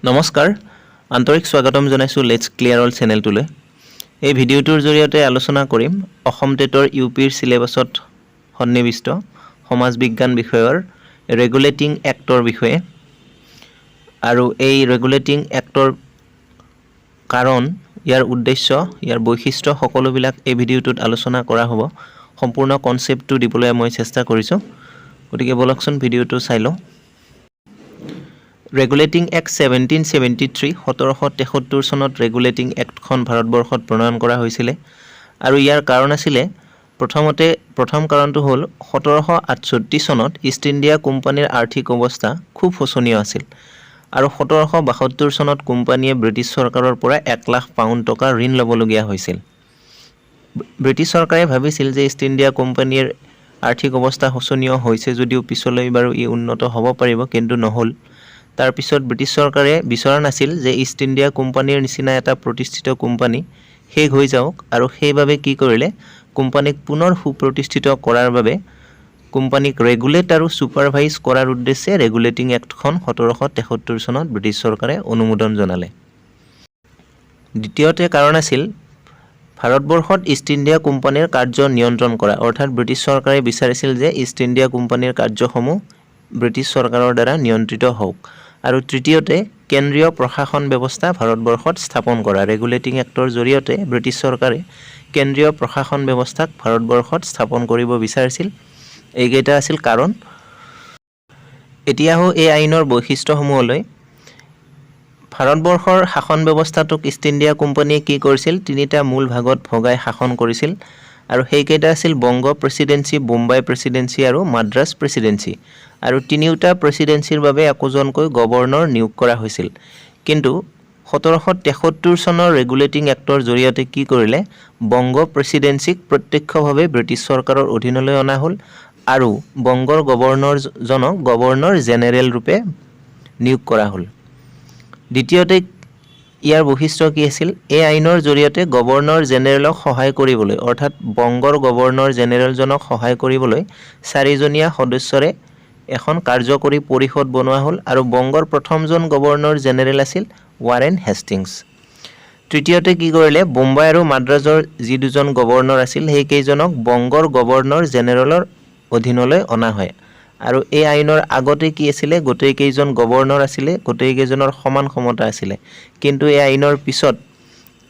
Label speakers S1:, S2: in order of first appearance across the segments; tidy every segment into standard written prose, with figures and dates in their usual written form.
S1: নমস্কাৰ আন্তৰিক স্বাগতম জনাইছো লেটস ক্লিয়াৰ অল চেনেলটোলৈ এই ভিডিঅ'টোৰ জৰিয়তে আলোচনা কৰিম অসম টেটৰ ইউপিৰ সিলেবাছত সন্নিবিষ্ট সমাজ বিজ্ঞান বিষয়ৰ ৰেগুলেটিং এক্টৰ বিষয়ে আৰু এই ৰেগুলেটিং এক্টৰ কাৰণ ইয়াৰ উদ্দেশ্য ইয়াৰ বৈশিষ্ট্য সকলোবিলাক এই ভিডিঅ'টোত আলোচনা কৰা হ'ব সম্পূৰ্ণ কনসেপ্টটো দিবলৈ মই চেষ্টা কৰিছো গতিকে বলকচোন ভিডিঅ'টো চাই লওঁ Regulating Act 1773 1773 চনত ৰেগুলেটিং এক্টখন ভাৰতবৰ্ষত প্ৰণয়ন কৰা হৈছিল আৰু ইয়াৰ কাৰণ আছিল প্ৰথম কাৰণটো হ'ল 1768 চনত ইষ্ট ইণ্ডিয়া কোম্পানীৰ আৰ্থিক অৱস্থা খুব শোচনীয় আছিল আৰু 1772 চনত কোম্পানীয়ে ব্ৰিটিছ চৰকাৰৰ পৰা 1 লাখ পাউণ্ড টকা ঋণ ল'বলগীয়া হৈছিল ব্ৰিটিছ চৰকাৰে ভাবিছিল যে ইষ্ট ইণ্ডিয়া কোম্পানীৰ আৰ্থিক অৱস্থা শোচনীয় হৈছে যদিও পিছলৈ বাৰু ই উন্নত হ'ব পাৰিব কিন্তু নহল তাৰ পিছত ব্ৰিটিছ চৰকাৰে বিচৰা নাছিল যে ইষ্ট ইণ্ডিয়া কোম্পানীৰ নিচিনা এটা প্ৰতিষ্ঠিত কোম্পানী হেগ হৈ যাওক আৰু সেইভাবে কি কৰিলে কোম্পানীক পুনৰ সুপ্ৰতিষ্ঠিত কৰাৰ বাবে কোম্পানীক ৰেগুলেট আৰু সুপাৰভাইজ কৰাৰ উদ্দেশ্যে ৰেগুলেটিং এক্টখন 1773 চনত ব্ৰিটিছ চৰকাৰে অনুমোদন জনালে দ্বিতীয়তে কাৰণ আছিল ভাৰতবৰ্ষত ইষ্ট ইণ্ডিয়া কোম্পানীৰ কাৰ্য নিয়ন্ত্ৰণ কৰা অৰ্থাৎ ব্ৰিটিছ চৰকাৰে বিচাৰিছিল যে ইষ্ট ইণ্ডিয়া কোম্পানীৰ কাৰ্যসমূহ ব্ৰিটিছ চৰকাৰৰ দ্বাৰা নিয়ন্ত্ৰিত হওক আৰু তৃতীয়তে কেন্দ্ৰীয় প্ৰশাসন ব্যৱস্থা ভাৰতবৰ্ষত স্থাপন কৰা ৰেগুলেটিং এক্টৰ জৰিয়তে ব্ৰিটিছ চৰকাৰে কেন্দ্ৰীয় প্ৰশাসন ব্যৱস্থাক ভাৰতবৰ্ষত স্থাপন কৰিব বিচাৰিছিল এইকেইটা আছিল কাৰণ এতিয়াও এই আইনৰ বৈশিষ্ট্যসমূহলৈ ভাৰতবৰ্ষৰ শাসন ব্যৱস্থাটোক ইষ্ট ইণ্ডিয়া কোম্পানীয়ে কি কৰিছিল তিনিটা মূল ভাগত ভগাই শাসন কৰিছিল আৰু সেইকেইটা আছিল বংগ প্ৰেসিডেন্সি বোম্বাই প্ৰেসিডেন্সি আৰু মাদ্ৰাজ প্ৰেসিডেন্সি আৰু তিনিওটা প্ৰেসিডেন্সিৰ বাবে একোজনকৈ গভৰ্ণৰ নিয়োগ কৰা হৈছিল কিন্তু 1773 চনৰ ৰেগুলেটিং এক্টৰ জৰিয়তে কি কৰিলে বংগ প্ৰেসিডেন্সিক প্ৰত্যক্ষভাৱে ব্ৰিটিছ চৰকাৰৰ অধীনলৈ অনা হ'ল আৰু বংগৰ গভৰ্ণৰজনক গভৰ্ণৰ জেনেৰেল ৰূপে নিয়োগ কৰা হ'ল দ্বিতীয়তে ইয়াৰ বৈশিষ্ট্য কি আছিল এই আইনৰ জৰিয়তে গভৰ্ণৰ জেনেৰেলক সহায় কৰিবলৈ অৰ্থাৎ বংগৰ গভৰ্ণৰ জেনেৰেলজনক সহায় কৰিবলৈ চাৰিজনীয়া সদস্যৰে এখন কাৰ্যকৰী পৰিষদ বনোৱা হ'ল আৰু বংগৰ প্ৰথমজন গভৰ্ণৰ জেনেৰেল আছিল ৱাৰেন হেষ্টিংছ তৃতীয়তে কি কৰিলে বোম্বাই আৰু মাদ্ৰাজৰ যি দুজন গভৰ্ণৰ আছিল সেই কেইজনক বংগৰ গভৰ্ণৰ জেনেৰেলৰ অধীনলৈ অনা হয় আৰু এই আইনৰ আগতে কি আছিল গোটেই কেইজন গভৰ্ণৰ আছিল গোটেই কেইজনৰ সমান ক্ষমতা আছিল কিন্তু এই আইনৰ পিছত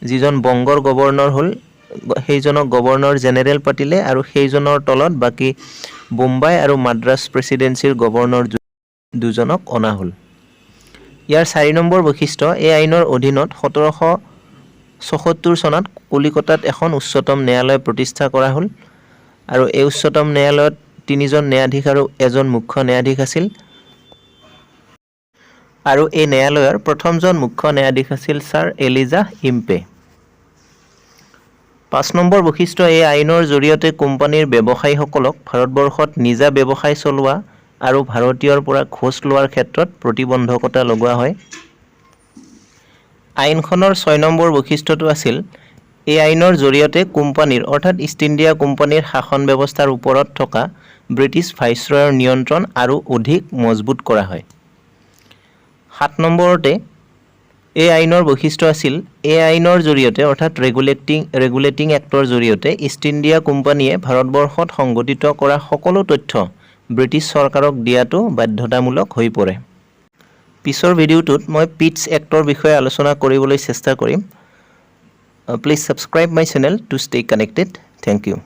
S1: যিজন বংগৰ গভৰ্ণৰ হ'ল সেইজনক গভৰ্ণৰ জেনেৰেল পাতিলে আৰু সেইজনৰ তলত বাকি বোম্বাই আৰু মাদ্ৰাজ প্ৰেসিডেন্সিৰ গভৰ্ণৰ দুজনক অনা হ'ল ইয়াৰ 4 নম্বৰ বৈশিষ্ট্য এই আইনৰ অধীনত 1774 চনত কলিকতাত এখন উচ্চতম ন্যায়ালয় প্ৰতিষ্ঠা কৰা হ'ল আৰু এই উচ্চতম ন্যায়ালয়ত তিনিজন ন্যায়াধীশ আৰু এজন মুখ্য ন্যায়াধীশ আছিল আৰু এই ন্যায়ালয়ৰ প্ৰথমজন মুখ্য ন্যায়াধীশ আছিল স্যাৰ এলিজাহ ইম্পে 5 নম্বৰ বৈশিষ্ট্য এই আইনৰ জৰিয়তে কোম্পানীৰ ব্যৱসায়ীসকলক ভাৰতবৰ্ষত নিজা ব্যৱসায় চলোৱা আৰু ভাৰতীয়ৰ পৰা ঘোষ লোৱাৰ ক্ষেত্ৰত প্ৰতিবন্ধকতা লগোৱা হয় আইনখনৰ 6 নম্বৰ বৈশিষ্ট্যটো আছিল এই আইনৰ জৰিয়তে কোম্পানীৰ অৰ্থাৎ ইষ্ট ইণ্ডিয়া কোম্পানীৰ শাসন ব্যৱস্থাৰ ওপৰত থকা ব্ৰিটিছ ভাইসৰয়ৰ নিয়ন্ত্ৰণ আৰু অধিক মজবুত কৰা হয় 7 নম্বৰতে এই আইনৰ বৈশিষ্ট্য আছিল এই আইনৰ জৰিয়তে অৰ্থাৎ ৰেগুলেটিং এক্টৰ জৰিয়তে ইষ্ট ইণ্ডিয়া কোম্পানীয়ে ভাৰতবৰ্ষত সংগঠিত কৰা সকলো তথ্য ব্ৰিটিছ চৰকাৰক দিয়াটো বাধ্যতামূলক হৈ পৰে পিছৰ ভিডিঅ'টোত মই পিটছ এক্টৰ বিষয়ে আলোচনা কৰিবলৈ চেষ্টা কৰিম please subscribe my channel to stay connected thank U